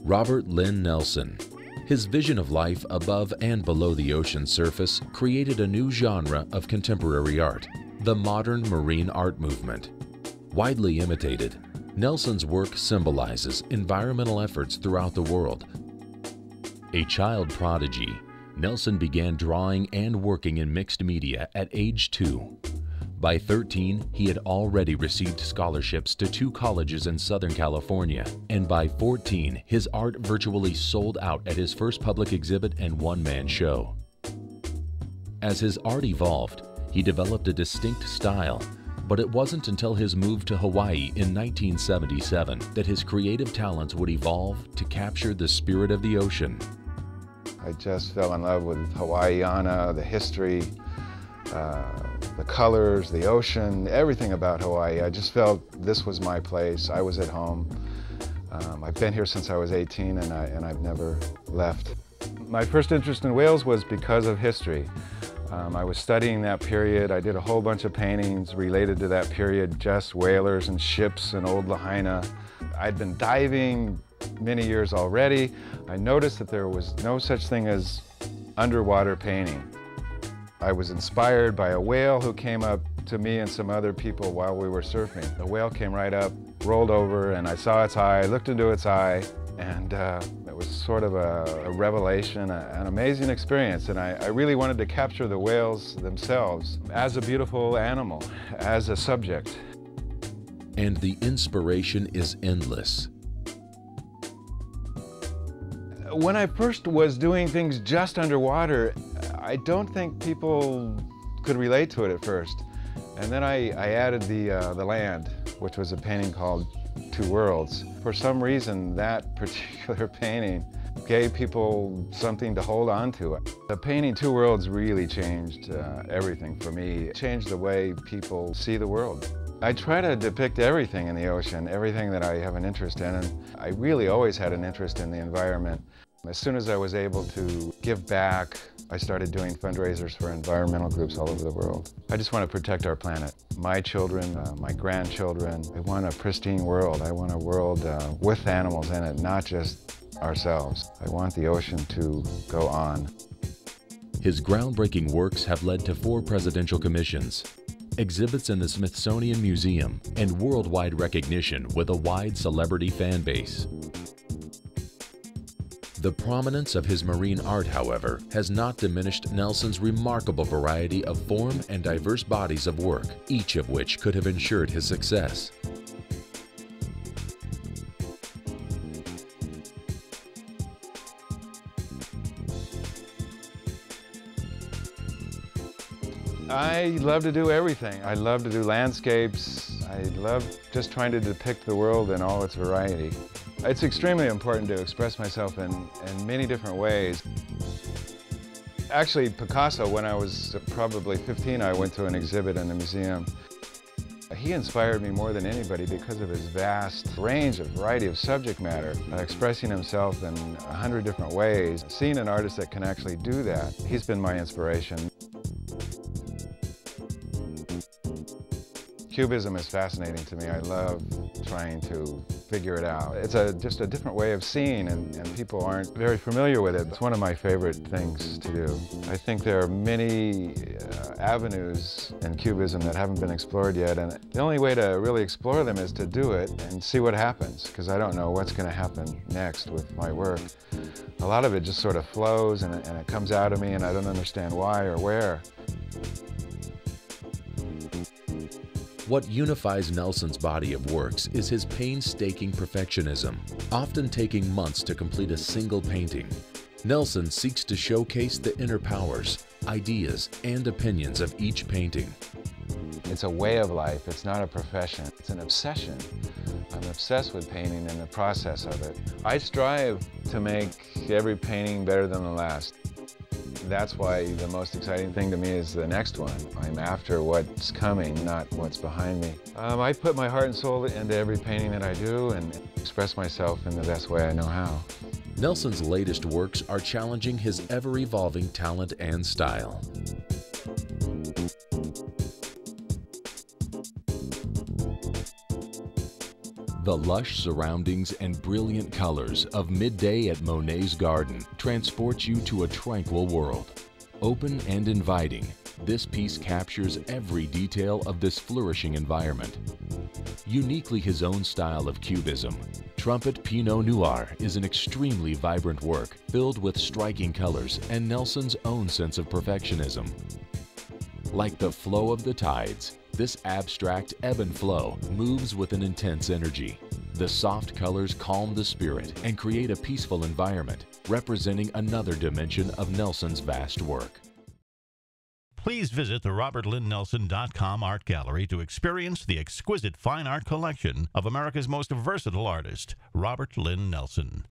Robert Lyn Nelson. His vision of life above and below the ocean's surface created a new genre of contemporary art, the modern marine art movement. Widely imitated, Nelson's work symbolizes environmental efforts throughout the world. A child prodigy, Nelson began drawing and working in mixed media at age 2. By 13, he had already received scholarships to 2 colleges in Southern California, and by 14, his art virtually sold out at his first public exhibit and one-man show. As his art evolved, he developed a distinct style, but it wasn't until his move to Hawaii in 1977 that his creative talents would evolve to capture the spirit of the ocean. I just fell in love with Hawaiiana, the history, the colors, the ocean, everything about Hawaii. I just felt this was my place. I was at home. I've been here since I was 18 and I've never left. My first interest in whales was because of history. I was studying that period. I did a whole bunch of paintings related to that period, just whalers and ships and old Lahaina. I'd been diving many years already. I noticed that there was no such thing as underwater painting. I was inspired by a whale who came up to me and some other people while we were surfing. The whale came right up, rolled over, and I saw its eye, looked into its eye, and it was sort of a revelation, an amazing experience. And I really wanted to capture the whales themselves as a beautiful animal, as a subject. And the inspiration is endless. When I first was doing things just underwater, I don't think people could relate to it at first. And then I added the land, which was a painting called 2 Worlds. For some reason, that particular painting gave people something to hold on to. The painting 2 Worlds really changed everything for me. It changed the way people see the world. I try to depict everything in the ocean, everything that I have an interest in, and I really always had an interest in the environment. As soon as I was able to give back, I started doing fundraisers for environmental groups all over the world. I just want to protect our planet. My children, my grandchildren. I want a pristine world. I want a world with animals in it, not just ourselves. I want the ocean to go on. His groundbreaking works have led to 4 presidential commissions, exhibits in the Smithsonian Museum, and worldwide recognition with a wide celebrity fan base. The prominence of his marine art, however, has not diminished Nelson's remarkable variety of form and diverse bodies of work, each of which could have ensured his success. I love to do everything. I love to do landscapes. I love just trying to depict the world in all its variety. It's extremely important to express myself in many different ways. Actually, Picasso, when I was probably 15, I went to an exhibit in the museum. He inspired me more than anybody because of his vast range of variety of subject matter, expressing himself in 100 different ways. Seeing an artist that can actually do that, he's been my inspiration. Cubism is fascinating to me. I love trying to figure it out. It's just a different way of seeing, and people aren't very familiar with it. It's one of my favorite things to do. I think there are many avenues in Cubism that haven't been explored yet, and the only way to really explore them is to do it and see what happens, because I don't know what's going to happen next with my work. A lot of it just sort of flows, and it comes out of me, and I don't understand why or where. What unifies Nelson's body of works is his painstaking perfectionism, often taking months to complete a single painting. Nelson seeks to showcase the inner powers, ideas, and opinions of each painting. It's a way of life. It's not a profession. It's an obsession. I'm obsessed with painting and the process of it. I strive to make every painting better than the last. That's why the most exciting thing to me is the next one. I'm after what's coming, not what's behind me. I put my heart and soul into every painting that I do and express myself in the best way I know how. Nelson's latest works are challenging his ever-evolving talent and style. The lush surroundings and brilliant colors of midday at Monet's garden transport you to a tranquil world. Open and inviting, this piece captures every detail of this flourishing environment. Uniquely his own style of cubism, Trumpet Pinot Noir is an extremely vibrant work filled with striking colors and Nelson's own sense of perfectionism. Like the flow of the tides, this abstract ebb and flow moves with an intense energy. The soft colors calm the spirit and create a peaceful environment, representing another dimension of Nelson's vast work. Please visit the RobertLynNelson.com art gallery to experience the exquisite fine art collection of America's most versatile artist, Robert Lyn Nelson.